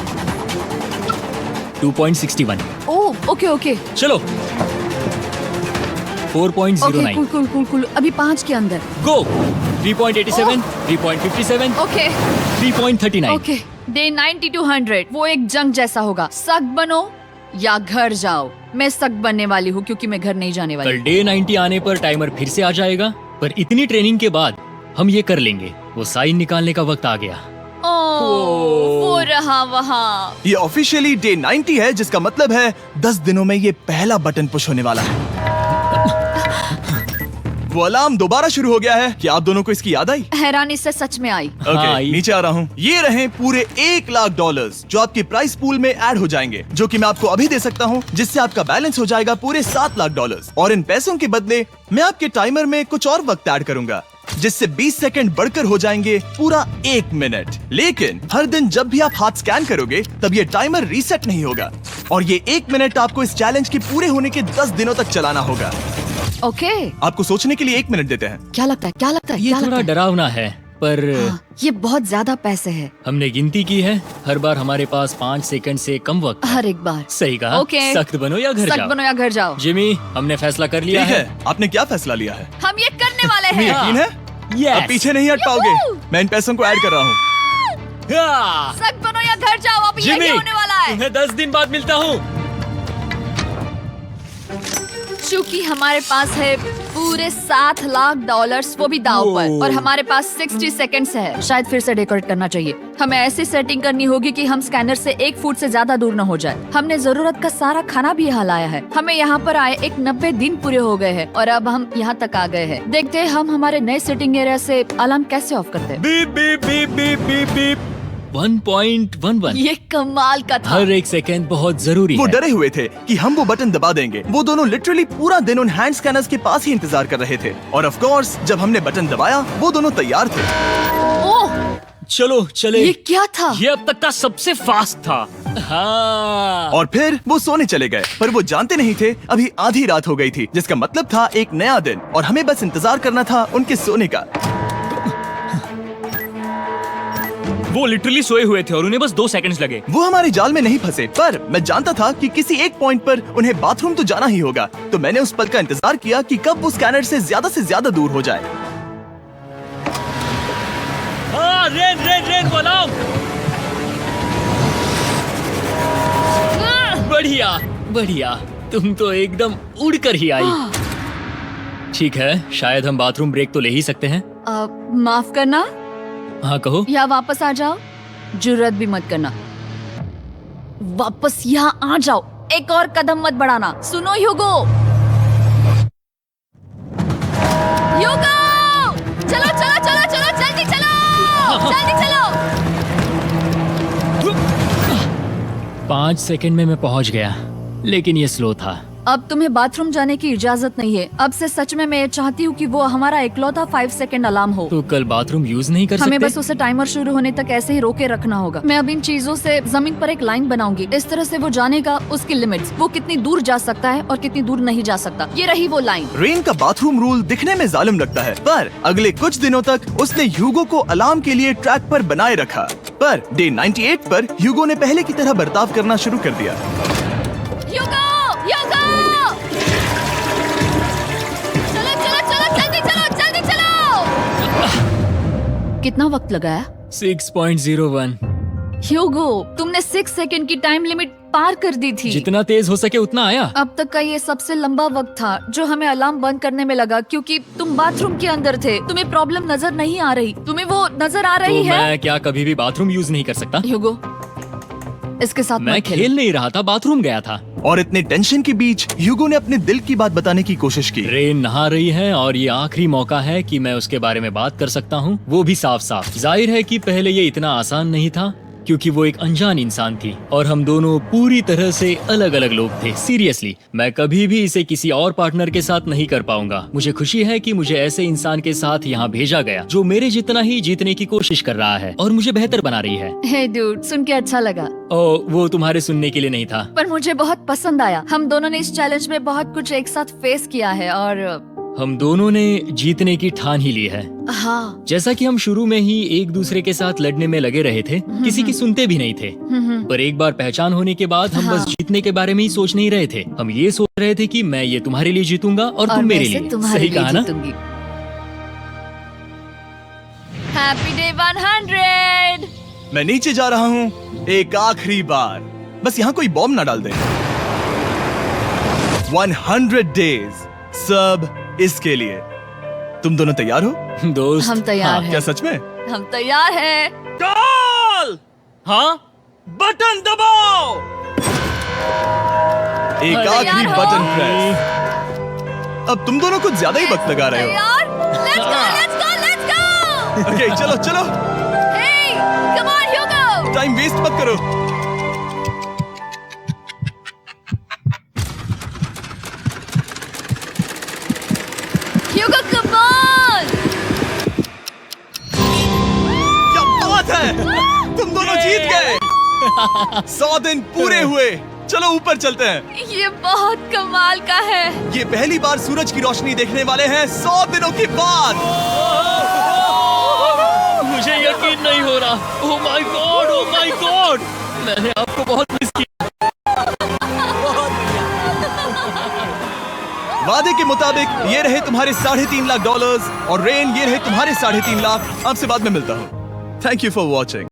Speaker 2: 2.61।
Speaker 3: ओह ओके ओके
Speaker 2: चलो 4.09।
Speaker 3: Okay cool cool cool cool. अभी 5 के अंदर।
Speaker 2: गो 3.87, 3.57,
Speaker 3: ओके
Speaker 2: 3.39।
Speaker 3: ओके। डे 90 to 100 वो एक जंग जैसा होगा। सख्त बनो या घर जाओ। मैं सख्त बनने वाली हूँ क्योंकि मैं घर नहीं जाने वाली।
Speaker 2: कल डे 90 आने पर टाइमर फिर से आ जाएगा, पर इतनी ट्रेनिंग के बाद हम ये कर लेंगे। वो साइन निकालने का वक्त आ गया।
Speaker 3: वो रहा वहाँ।
Speaker 1: ये ऑफिशियली डे 90 है, जिसका मतलब है 10 दिनों में ये पहला बटन पुश होने वाला है। वो अलार्म दोबारा शुरू हो गया है। क्या आप दोनों को इसकी याद आई?
Speaker 3: हैरानी से सच में आई।
Speaker 2: हाँ,
Speaker 1: नीचे आ रहा हूँ। ये रहे पूरे $1 लाख जो आपके प्राइस पूल में ऐड हो जाएंगे, जो कि मैं आपको अभी दे सकता हूँ, जिससे आपका बैलेंस हो जाएगा पूरे $7 लाख। और इन पैसों के बदले मैं आपके टाइमर में कुछ और वक्त ऐड करूंगा, जिससे 20 सेकंड बढ़कर हो जाएंगे पूरा 1 मिनट। लेकिन हर दिन जब भी आप हाथ स्कैन करोगे तब ये टाइमर रीसेट नहीं होगा, और ये 1 मिनट आपको इस चैलेंज के पूरे होने के 10 दिनों तक चलाना होगा।
Speaker 3: ओके।
Speaker 1: आपको सोचने के लिए 1 मिनट देते हैं।
Speaker 3: क्या लगता है, क्या लगता है,
Speaker 2: ये
Speaker 3: क्या
Speaker 2: थोड़ा
Speaker 3: लगता है?
Speaker 2: डरावना है, पर
Speaker 3: हाँ, ये बहुत ज्यादा पैसे है
Speaker 2: हमने गिनती की है। हर बार हमारे पास 5 सेकंड से कम वक्त है।
Speaker 3: हर एक बार।
Speaker 2: सही कहा।
Speaker 3: ओके।
Speaker 2: सख्त बनो या घर
Speaker 3: सख्त
Speaker 2: जाओ।
Speaker 3: बनो या घर जाओ।
Speaker 2: जिमी, हमने फैसला कर लिया
Speaker 1: ठीक
Speaker 2: है।
Speaker 1: है, आपने क्या फैसला लिया है?
Speaker 3: हम ये करने वाले
Speaker 1: तुम्हें
Speaker 3: हैं।
Speaker 1: यकीन है?
Speaker 2: Yes.
Speaker 1: अब पीछे नहीं हट पाओगे। मैं इन पैसों को ऐड कर रहा हूँ।
Speaker 2: हाँ।
Speaker 3: सख्त बनो या घर जाओ। अब
Speaker 2: जिमी,
Speaker 3: यही होने वाला है।
Speaker 2: तुम्हें 10 दिन बाद मिलता हूँ।
Speaker 3: चूंकि हमारे पास है पूरे $7 लाख, वो भी दाव पर, और हमारे पास 60 सेकंड्स है। शायद फिर से डेकोरेट करना चाहिए। हमें ऐसी सेटिंग करनी होगी कि हम स्कैनर से 1 फुट से ज्यादा दूर न हो जाए। हमने जरूरत का सारा खाना भी यहाँ लाया है। हमें यहाँ पर आए 90 दिन पूरे हो गए हैं और अब हम यहाँ तक आ गए हैं। देखते हैं हम हमारे नए सेटिंग एरिया से अलार्म कैसे ऑफ करते हैं।
Speaker 2: Beep beep beep beep beep beep. 1.11।
Speaker 3: ये कमाल का था।
Speaker 2: हर एक सेकंड बहुत जरूरी
Speaker 1: वो
Speaker 2: है।
Speaker 1: डरे हुए थे कि हम वो बटन दबा देंगे। वो दोनों लिटरली पूरा दिन उन हैंड स्कैनर्स के पास ही इंतजार कर रहे थे, और ऑफ कोर्स जब हमने बटन दबाया वो दोनों तैयार थे।
Speaker 3: ओह,
Speaker 2: चलो चले।
Speaker 3: ये क्या था?
Speaker 2: ये अब तक का सबसे फास्ट था। हाँ।
Speaker 1: और फिर वो सोने चले गए, पर वो जानते नहीं थे अभी आधी रात हो गई थी, जिसका मतलब था एक नया दिन, और हमें बस इंतजार करना था उनके सोने का।
Speaker 2: वो लिटरली सोए हुए थे और उन्हें बस 2 सेकंड्स लगे।
Speaker 1: वो हमारे जाल में नहीं फंसे, पर मैं जानता था कि किसी एक पॉइंट पर उन्हें बाथरूम तो जाना ही होगा, तो मैंने उस पल का इंतजार किया कि कब वो स्कैनर से ज्यादा दूर हो जाए।
Speaker 2: हाँ, रेन रेन रेन बनाओ। बढ़िया बढ़िया, तुम तो एकदम उड़कर ही आई। ठीक है, शायद हम बाथरूम ब्रेक तो ले ही सकते हैं।
Speaker 3: माफ करना
Speaker 2: हाँ कहो।
Speaker 3: या वापस आ जाओ। जुर्रत भी मत करना। वापस यहाँ आ जाओ। एक और कदम मत बढ़ाना। सुनो ह्यूगो। ह्यूगो, चलो चलो चलो चलो, जल्दी चलो, जल्दी चलो।
Speaker 2: 5 सेकंड में मैं पहुंच गया, लेकिन ये स्लो था।
Speaker 3: अब तुम्हें बाथरूम जाने की इजाजत नहीं है। अब से सच में मैं ये चाहती हूँ कि वो हमारा इकलौता 5 सेकंड अलार्म हो।
Speaker 2: तो कल बाथरूम यूज नहीं कर
Speaker 3: हमें
Speaker 2: सकते?
Speaker 3: बस उसे टाइमर शुरू होने तक ऐसे ही रोके रखना होगा। मैं अब इन चीजों से जमीन पर एक लाइन बनाऊंगी। इस तरह से वो जानेगा उसकी लिमिट्स, वो कितनी दूर जा सकता है और कितनी दूर नहीं जा सकता। ये रही वो लाइन।
Speaker 1: रेन का बाथरूम रूल दिखने में जालिम लगता है, पर अगले कुछ दिनों तक उसने ह्यूगो को अलार्म के लिए ट्रैक पर बनाए रखा। पर डे 98 पर ह्यूगो ने पहले की तरह बर्ताव करना शुरू कर दिया।
Speaker 3: ह्यूगो, ह्यूगो! चलो चलो चलो, जल्दी चलो, जल्दी चलो! कितना वक्त लगाया?
Speaker 2: 6.01।
Speaker 3: ह्यूगो, तुमने 6 सेकंड की टाइम लिमिट पार कर दी थी।
Speaker 2: जितना तेज हो सके उतना आया।
Speaker 3: अब तक का ये सबसे लंबा वक्त था जो हमें अलार्म बंद करने में लगा, क्योंकि तुम बाथरूम के अंदर थे। तुम्हें प्रॉब्लम नजर नहीं आ रही, तुम्हें वो नजर आ रही
Speaker 2: तो
Speaker 3: है?
Speaker 2: मैं क्या कभी भी बाथरूम यूज नहीं कर सकता?
Speaker 3: ह्यूगो, इसके साथ
Speaker 2: मैं
Speaker 3: मत खेल।
Speaker 2: खेल नहीं रहा था, बाथरूम गया था।
Speaker 1: और इतने टेंशन के बीच ह्यूगो ने अपने दिल की बात बताने की कोशिश की।
Speaker 2: रेन नहा रही है और ये आखिरी मौका है कि मैं उसके बारे में बात कर सकता हूँ, वो भी साफ साफ। जाहिर है कि पहले ये इतना आसान नहीं था, क्योंकि वो एक अनजान इंसान थी और हम दोनों पूरी तरह से अलग अलग लोग थे। सीरियसली, मैं कभी भी इसे किसी और पार्टनर के साथ नहीं कर पाऊंगा। मुझे खुशी है कि मुझे ऐसे इंसान के साथ यहाँ भेजा गया जो मेरे जितना ही जीतने की कोशिश कर रहा है और मुझे बेहतर बना रही है।
Speaker 3: हे डूड, सुन के अच्छा लगा,
Speaker 2: ओ, वो तुम्हारे सुनने के लिए नहीं था।
Speaker 3: पर मुझे बहुत पसंद आया। हम दोनों ने इस चैलेंज में बहुत कुछ एक साथ फेस किया है और
Speaker 2: हम दोनों ने जीतने की ठान ही ली है।
Speaker 3: हाँ।
Speaker 2: जैसा कि हम शुरू में ही एक दूसरे के साथ लड़ने में लगे रहे थे, किसी की सुनते भी नहीं थे। पर एक बार पहचान होने के बाद हम बस जीतने के बारे में ही सोच नहीं रहे थे। हम ये सोच रहे थे कि मैं ये तुम्हारे लिए जीतूंगा और तुम मेरे लिए। सही कहा ना?
Speaker 3: Happy day 100।
Speaker 1: मैं नीचे जा रहा हूँ एक आखिरी बार, बस यहाँ कोई बॉम्ब ना डाल दे। 100 डेज, सब इसके लिए। तुम दोनों तैयार हो?
Speaker 2: दोस्त,
Speaker 3: हम तैयार हैं।
Speaker 1: क्या सच में?
Speaker 3: हम तैयार हैं।
Speaker 1: कॉल!
Speaker 2: हाँ,
Speaker 1: बटन दबाओ। एक
Speaker 2: अरे
Speaker 1: आखिरी
Speaker 3: यार हो।
Speaker 1: Button press. अब तुम दोनों कुछ ज्यादा ही वक्त लगा रहे हो।
Speaker 3: तैयार? Let's go, let's go, let's go!
Speaker 1: Okay, चलो चलो,
Speaker 3: Hey, come on, Hugo!
Speaker 1: Time waste मत करो।
Speaker 3: Hugo, come on!
Speaker 1: क्या बात है, तुम दोनों जीत गए। 100 दिन पूरे हुए। चलो ऊपर चलते हैं।
Speaker 3: ये बहुत कमाल का है।
Speaker 1: ये पहली बार सूरज की रोशनी देखने वाले हैं 100 दिनों के बाद।
Speaker 2: मुझे यकीन नहीं हो रहा। ओह my God, oh my God, मैंने आपको बहुत मिस किया।
Speaker 1: वादे के मुताबिक ये रहे तुम्हारे $3.5 लाख और रेन ये रहे तुम्हारे 3.5 लाख। आपसे बाद में मिलता हूँ। Thank you for watching.